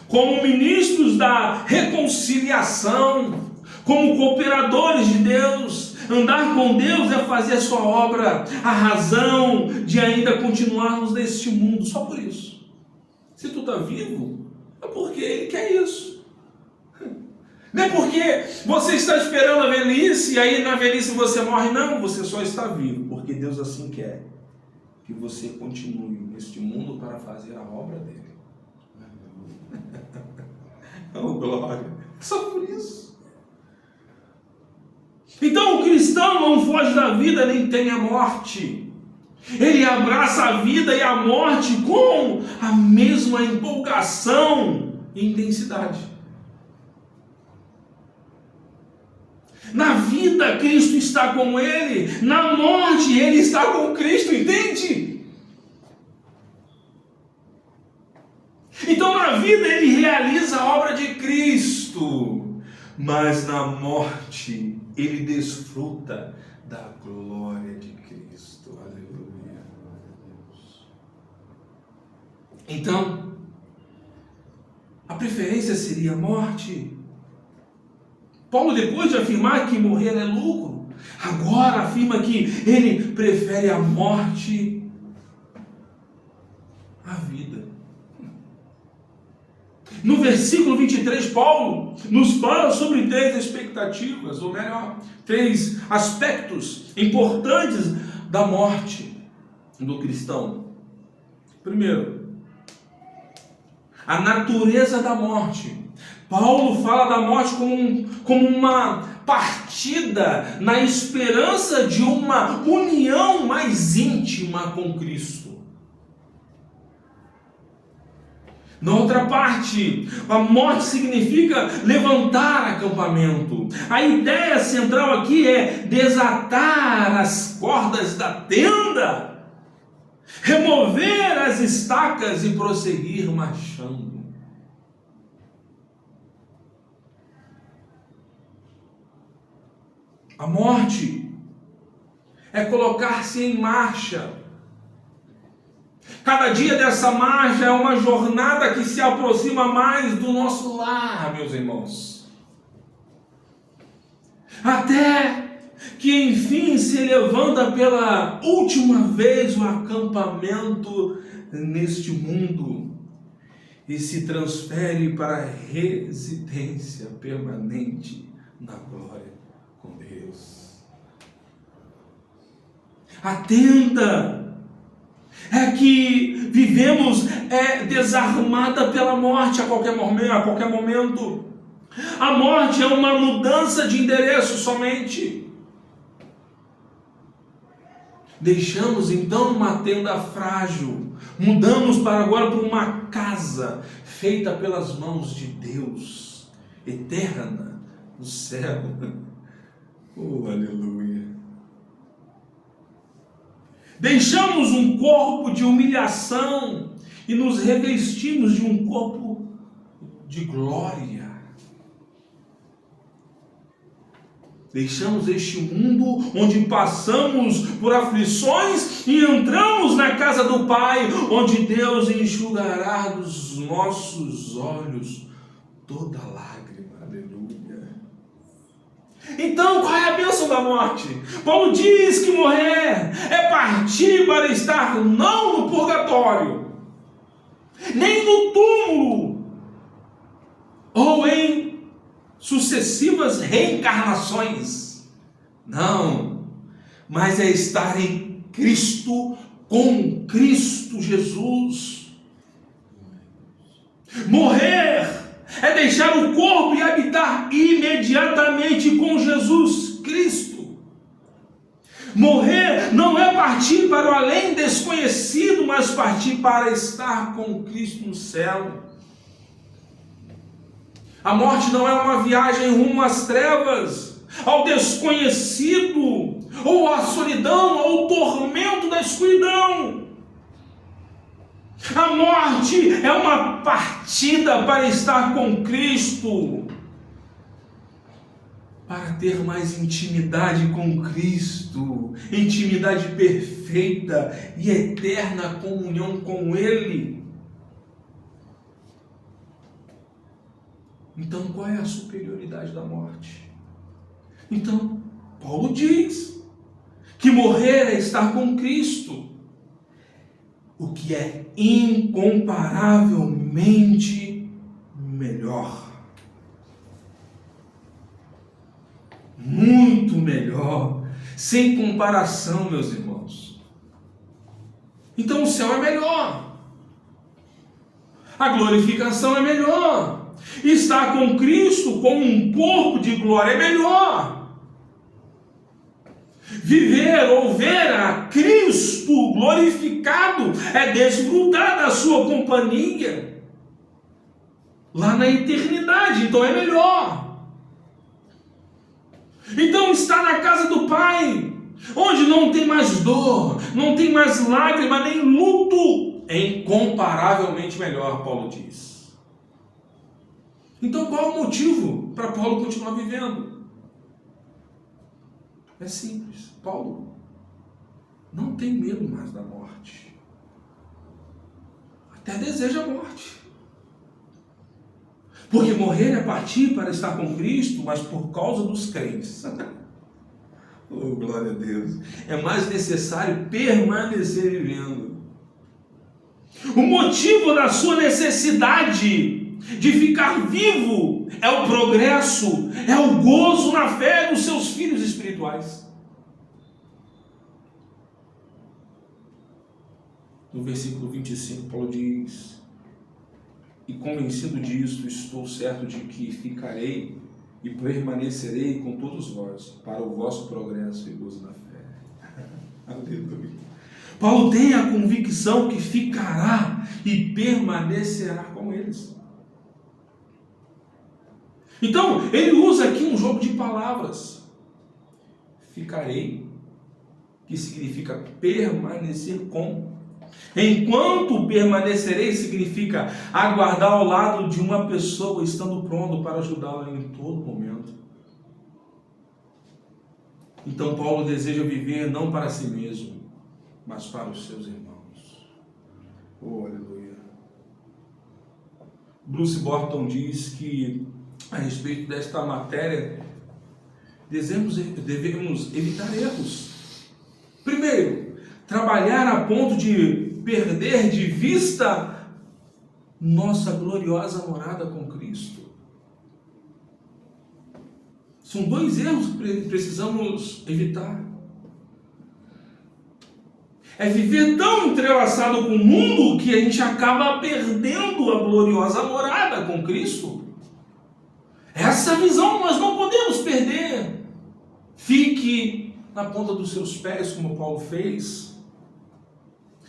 como ministros da reconciliação, como cooperadores de Deus. Andar com Deus é fazer a sua obra, a razão de ainda continuarmos neste mundo, só por isso. Se tu está vivo, é porque Ele quer isso. Não é porque você está esperando a velhice e aí na velhice você morre, não, você só está vivo, porque Deus assim quer que você continue neste mundo para fazer a obra dele. Oh, glória! Só por isso. Então o cristão não foge da vida nem tem a morte. Ele abraça a vida e a morte com a mesma empolgação e intensidade. Na vida, Cristo está com ele. Na morte, ele está com Cristo, entende? Então, na vida, ele realiza a obra de Cristo. Mas na morte, ele desfruta da glória de Cristo. Aleluia. Então, a preferência seria a morte. Paulo, depois de afirmar que morrer é lucro, agora afirma que ele prefere a morte à vida. No versículo 23, Paulo nos fala sobre 3 expectativas, ou melhor, 3 aspectos importantes da morte do cristão. Primeiro, a natureza da morte. Paulo fala da morte como uma partida na esperança de uma união mais íntima com Cristo. Na outra parte, a morte significa levantar acampamento. A ideia central aqui é desatar as cordas da tenda, remover as estacas e prosseguir marchando. A morte é colocar-se em marcha. Cada dia dessa marcha é uma jornada que se aproxima mais do nosso lar, meus irmãos. Até que enfim se levanta pela última vez o acampamento neste mundo e se transfere para a residência permanente na glória com Deus. A tenda é que vivemos desarmada pela morte a qualquer momento. A morte é uma mudança de endereço somente. Deixamos então uma tenda frágil, mudamos agora para uma casa feita pelas mãos de Deus, eterna, no céu. Oh, aleluia! Deixamos um corpo de humilhação e nos revestimos de um corpo de glória. Deixamos este mundo onde passamos por aflições e entramos na casa do Pai, onde Deus enxugará dos nossos olhos toda lágrima. Aleluia. Então, qual é a bênção da morte? Paulo diz que morrer é partir para estar não no purgatório, nem no túmulo, ou em sucessivas reencarnações. Não, mas é estar em Cristo, com Cristo Jesus. Morrer é deixar o corpo e habitar imediatamente com Jesus Cristo. Morrer não é partir para o além desconhecido, mas partir para estar com Cristo no céu. A morte não é uma viagem rumo às trevas, ao desconhecido, ou à solidão, ao tormento da escuridão. A morte é uma partida para estar com Cristo, para ter mais intimidade com Cristo, intimidade perfeita e eterna comunhão com Ele. Então, qual é a superioridade da morte? Então, Paulo diz que morrer é estar com Cristo, o que é incomparavelmente melhor. Muito melhor, sem comparação, meus irmãos. Então o céu é melhor, a glorificação é melhor, estar com Cristo como um corpo de glória é melhor. Viver ou ver a Cristo glorificado é desfrutar da sua companhia lá na eternidade, então é melhor. Então estar na casa do Pai, onde não tem mais dor, não tem mais lágrima, nem luto, é incomparavelmente melhor, Paulo diz. Então qual é o motivo para Paulo continuar vivendo? É simples, Paulo não tem medo mais da morte, até deseja a morte, porque morrer é partir para estar com Cristo, mas por causa dos crentes, oh glória a Deus, é mais necessário permanecer vivendo. O motivo da sua necessidade de ficar vivo é o progresso, é o gozo na fé dos seus filhos espirituais. No versículo 25, Paulo diz: e convencido disso, estou certo de que ficarei e permanecerei com todos vós para o vosso progresso e gozo na fé. Aleluia. Paulo tem a convicção que ficará e permanecerá com eles. Então, ele usa aqui um jogo de palavras. Ficarei, que significa permanecer com. Enquanto permanecerei, significa aguardar ao lado de uma pessoa, estando pronto para ajudá-la em todo momento. Então, Paulo deseja viver não para si mesmo, mas para os seus irmãos. Oh, aleluia. Bruce Borton diz que, a respeito desta matéria, devemos evitar erros. Primeiro, trabalhar a ponto de perder de vista nossa gloriosa morada com Cristo. São dois erros que precisamos evitar. É viver tão entrelaçado com o mundo que a gente acaba perdendo a gloriosa morada com Cristo. Essa visão nós não podemos perder. Fique na ponta dos seus pés, como Paulo fez.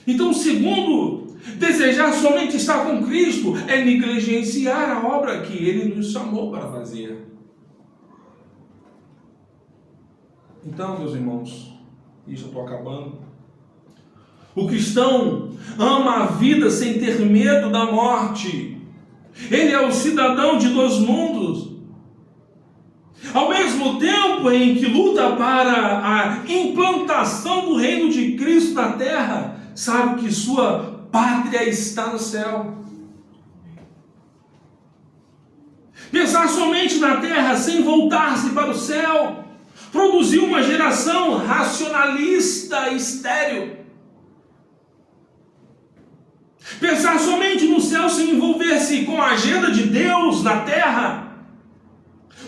Então, segundo, desejar somente estar com Cristo é negligenciar a obra que Ele nos chamou para fazer. Então, meus irmãos, isso eu estou acabando. O cristão ama a vida sem ter medo da morte. Ele é o cidadão de dois mundos. Ao mesmo tempo em que luta para a implantação do reino de Cristo na terra, sabe que sua pátria está no céu. Pensar somente na terra sem voltar-se para o céu produziu uma geração racionalista e estéril. Pensar somente no céu sem envolver-se com a agenda de Deus na terra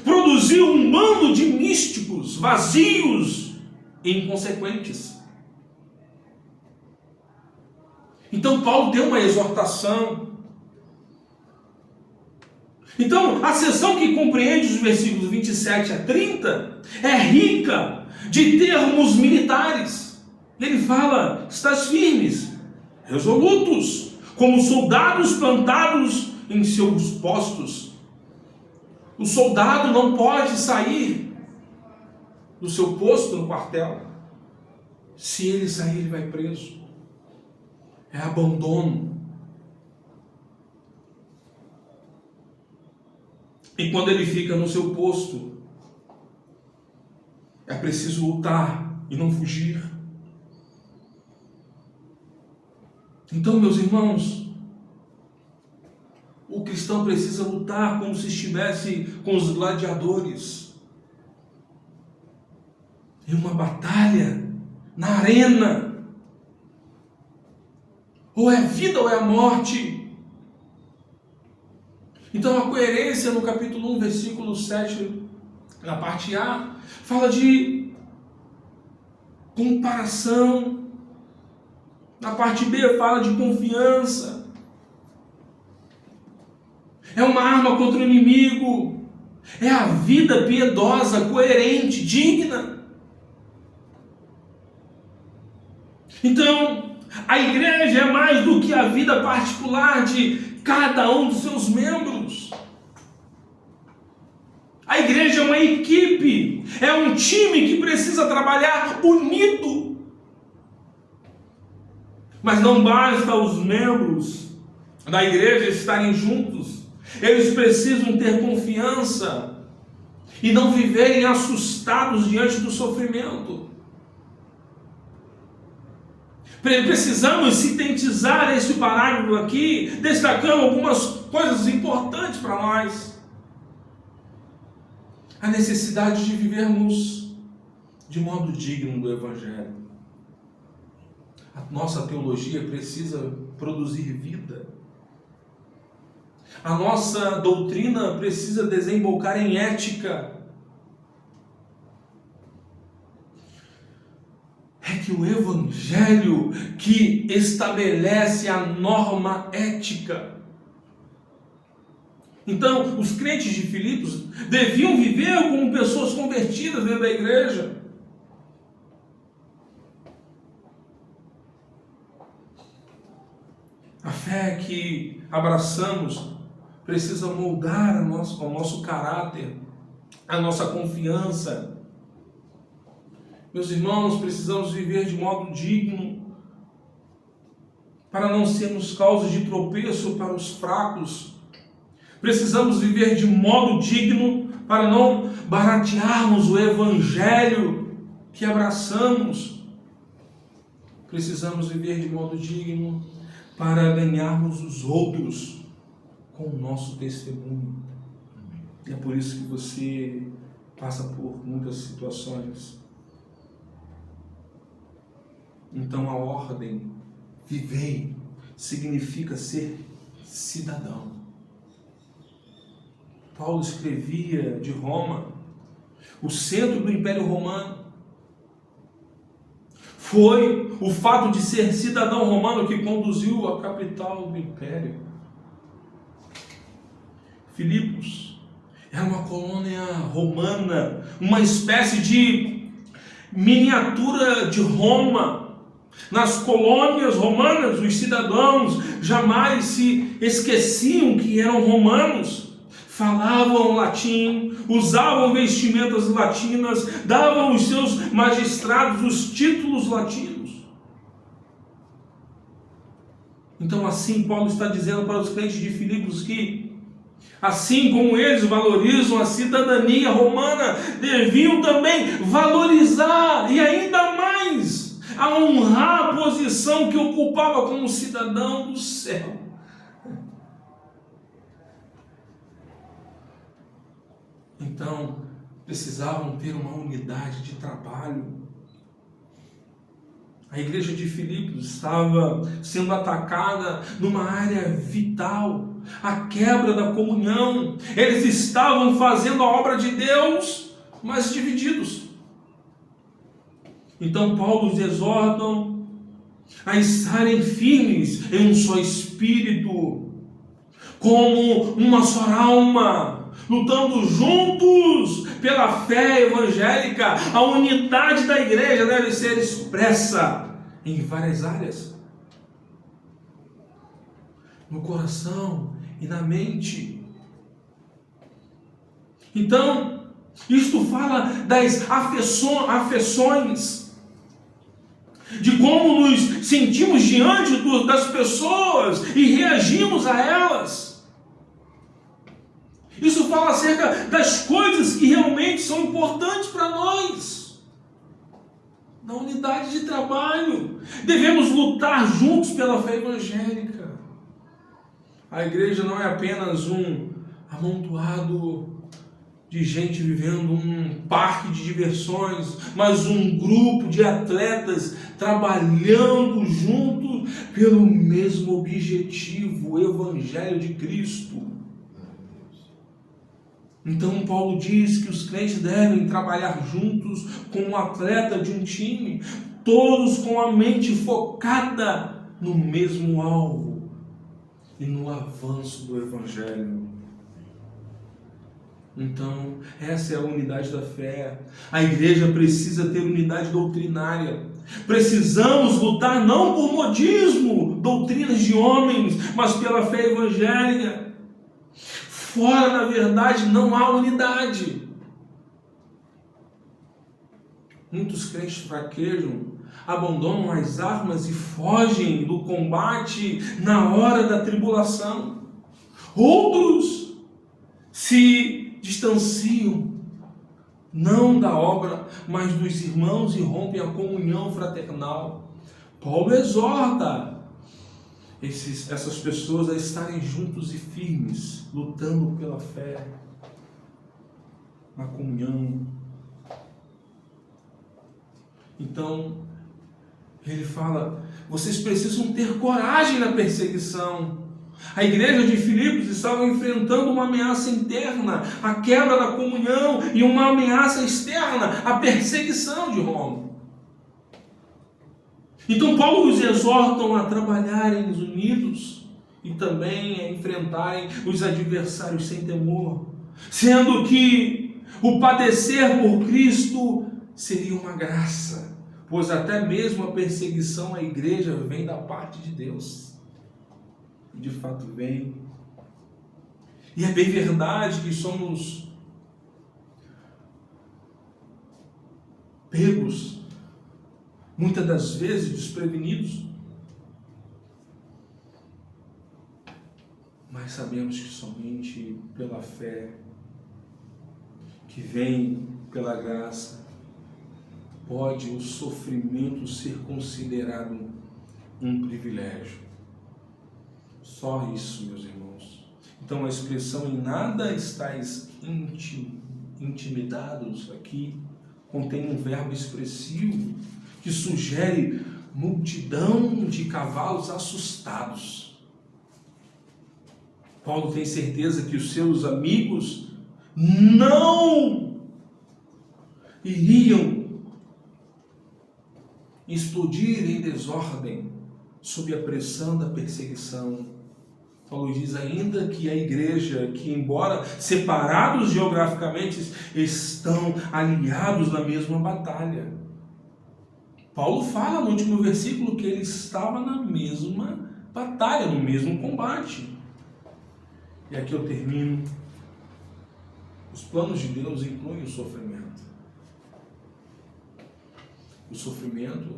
produziu um bando de místicos vazios e inconsequentes. Então Paulo deu uma exortação. Então a seção que compreende os versículos 27 a 30 é rica de termos militares. Ele fala: estás firmes, resolutos, como soldados plantados em seus postos. O soldado não pode sair do seu posto no quartel. Se ele sair, ele vai preso. É abandono. E quando ele fica no seu posto, é preciso lutar e não fugir. Então, meus irmãos, o cristão precisa lutar como se estivesse com os gladiadores em uma batalha, na arena. Ou é a vida ou é a morte. Então a coerência no capítulo 1, versículo 7, na parte A, fala de comparação. Na parte B fala de confiança. É uma arma contra o inimigo. É a vida piedosa, coerente, digna. Então, a igreja é mais do que a vida particular de cada um dos seus membros. A igreja é uma equipe, é um time que precisa trabalhar unido. Mas não basta os membros da igreja estarem juntos. Eles precisam ter confiança e não viverem assustados diante do sofrimento. Precisamos sintetizar esse parágrafo aqui, destacando algumas coisas importantes para nós. A necessidade de vivermos de modo digno do Evangelho. A nossa teologia precisa produzir vida. A nossa doutrina precisa desembocar em ética. É que o Evangelho que estabelece a norma ética. Então, os crentes de Filipos deviam viver como pessoas convertidas dentro da igreja. A fé que abraçamos precisa moldar o nosso caráter, a nossa confiança. Meus irmãos, precisamos viver de modo digno, para não sermos causa de tropeço para os fracos. Precisamos viver de modo digno, para não baratearmos o evangelho que abraçamos. Precisamos viver de modo digno, para ganharmos os outros com o nosso testemunho. E é por isso que você passa por muitas situações. Então a ordem, vivei, significa ser cidadão. Paulo escrevia de Roma, o centro do Império Romano. Foi o fato de ser cidadão romano que conduziu a capital do Império. Filipos era uma colônia romana, uma espécie de miniatura de Roma. Nas colônias romanas, os cidadãos jamais se esqueciam que eram romanos. Falavam latim, usavam vestimentas latinas, davam aos seus magistrados os títulos latinos. Então, assim, Paulo está dizendo para os crentes de Filipos que, assim como eles valorizam a cidadania romana, deviam também valorizar e ainda mais a honrar a posição que ocupava como cidadão do céu. Então, precisavam ter uma unidade de trabalho. A igreja de Filipos estava sendo atacada numa área vital, a quebra da comunhão. Eles estavam fazendo a obra de Deus, mas divididos. Então Paulo os exorta a estarem firmes em um só espírito, como uma só alma, lutando juntos pela fé evangélica. A unidade da igreja deve ser expressa em várias áreas, no coração e na mente. Então, isto fala das afeições, de como nos sentimos diante das pessoas e reagimos a elas. Isso fala acerca das coisas que realmente são importantes para nós. Na unidade de trabalho, devemos lutar juntos pela fé evangélica. A igreja não é apenas um amontoado de gente vivendo um parque de diversões, mas um grupo de atletas trabalhando juntos pelo mesmo objetivo, o Evangelho de Cristo. Então Paulo diz que os crentes devem trabalhar juntos como atleta de um time, todos com a mente focada no mesmo alvo e no avanço do Evangelho. Então, essa é a unidade da fé. A igreja precisa ter unidade doutrinária. Precisamos lutar não por modismo, doutrinas de homens, mas pela fé evangélica. Fora da verdade não há unidade. Muitos crentes fraquejam, abandonam as armas e fogem do combate na hora da tribulação. Outros se distanciam, não da obra, mas dos irmãos, e rompem a comunhão fraternal. Paulo exorta essas pessoas a estarem juntos e firmes, lutando pela fé, na comunhão. Então, ele fala, vocês precisam ter coragem na perseguição. A igreja de Filipos estava enfrentando uma ameaça interna, a quebra da comunhão, e uma ameaça externa, a perseguição de Roma. Então Paulo os exorta a trabalharem unidos e também a enfrentarem os adversários sem temor, sendo que o padecer por Cristo seria uma graça, pois até mesmo a perseguição à igreja vem da parte de Deus. E de fato vem. E é bem verdade que somos pegos, muitas das vezes desprevenidos, mas sabemos que somente pela fé, que vem pela graça, pode o sofrimento ser considerado um privilégio. Só isso, meus irmãos. Então a expressão "em nada estáis intimidados" aqui contém um verbo expressivo que sugere multidão de cavalos assustados. Paulo tem certeza que os seus amigos não iriam explodir em desordem sob a pressão da perseguição. Paulo diz ainda que a igreja, que embora separados geograficamente, estão aliados na mesma batalha. Paulo fala no último versículo que ele estava na mesma batalha, no mesmo combate. E aqui eu termino. Os planos de Deus incluem o sofrimento. O sofrimento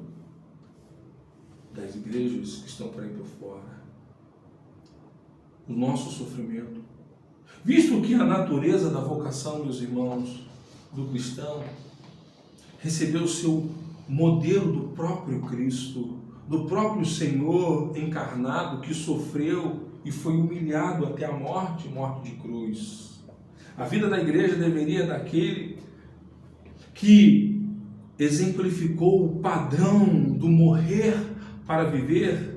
das igrejas que estão por aí por fora. O nosso sofrimento. Visto que a natureza da vocação, meus irmãos, do cristão, recebeu o seu modelo do próprio Cristo, do próprio Senhor encarnado que sofreu e foi humilhado até a morte, morte de cruz. A vida da igreja deveria daquele que exemplificou o padrão do morrer para viver.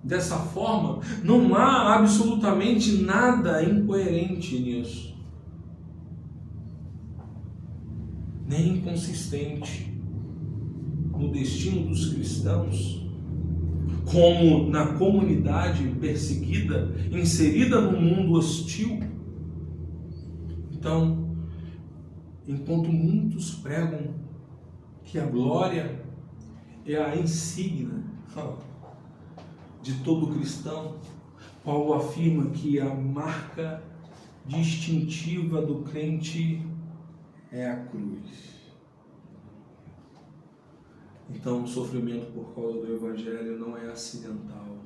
Dessa forma, não há absolutamente nada incoerente nisso, nem inconsistente no destino dos cristãos, como na comunidade perseguida, inserida no mundo hostil. Então, enquanto muitos pregam que a glória é a insígnia de todo cristão, Paulo afirma que a marca distintiva do crente é a cruz. Então, o sofrimento por causa do Evangelho não é acidental,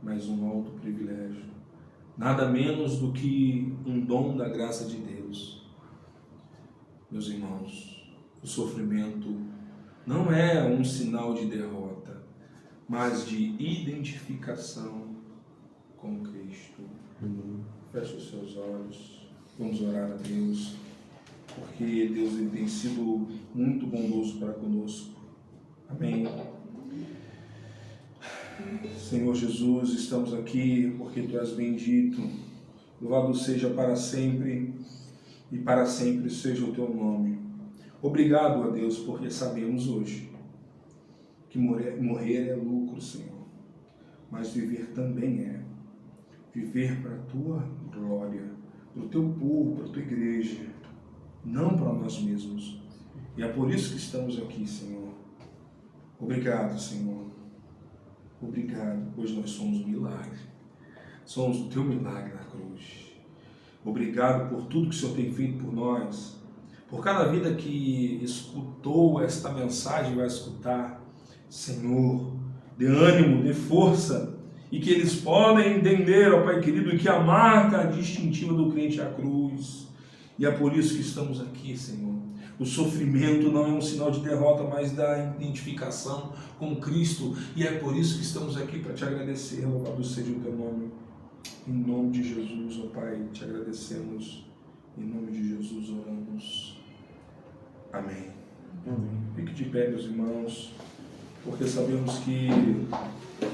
mas um alto privilégio. Nada menos do que um dom da graça de Deus. Meus irmãos, o sofrimento não é um sinal de derrota, mas de identificação com Cristo. Feche os seus olhos, vamos orar a Deus, porque Deus tem sido muito bondoso para conosco. Amém. Senhor Jesus, estamos aqui porque Tu és bendito. Louvado seja para sempre e para sempre seja o Teu nome. Obrigado a Deus, porque sabemos hoje que morrer é lucro, Senhor, mas viver também é. Viver para a Tua glória, para o Teu povo, para a Tua igreja, não para nós mesmos. E é por isso que estamos aqui, Senhor. Obrigado, Senhor. Obrigado, pois nós somos um milagre. Somos o Teu milagre na cruz. Obrigado por tudo que o Senhor tem feito por nós, por cada vida que escutou esta mensagem, vai escutar. Senhor, dê ânimo, dê força, e que eles podem entender, ó Pai querido, que a marca distintiva do crente é a cruz. E é por isso que estamos aqui, Senhor. O sofrimento não é um sinal de derrota, mas da identificação com Cristo. E é por isso que estamos aqui para Te agradecer. Louvado seja o Teu nome. Em nome de Jesus, ó Pai, Te agradecemos. Em nome de Jesus oramos. Amém. Fique de pé, meus irmãos, porque sabemos que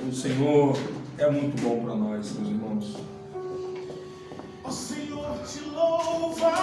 o Senhor é muito bom para nós, meus irmãos. O Senhor te louva.